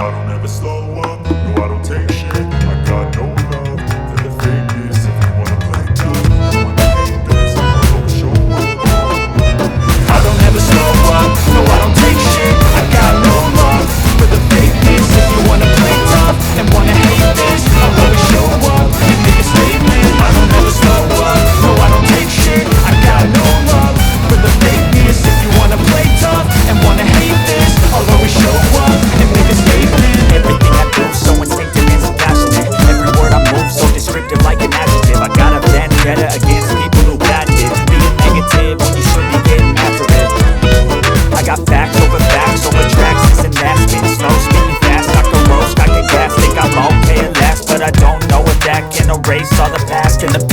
I don't ever slow up, no I don't take shit. I got no love for the fakeness. If you wanna play tough, wanna hate this, I'll always show up. I don't ever slow up, no I don't take shit. I got no love for the fakeness. If you wanna play tough and wanna hate this, I'll always show up and make a statement. I don't ever slow up, no I don't take shit. I got no love for the fakeness. If you wanna play tough and wanna hate this, I'll always show up and make a statement. Everything I do so instinctive and so passionate. Every word I move so descriptive like an adjective. I got a vendetta against people who got it. Being negative when you should be getting after it. I got facts over tracks, this and that. Spitting slow, spitting fast, I can roast, I can gas. Think I'm okay at last, but I don't know if that can erase all the past and the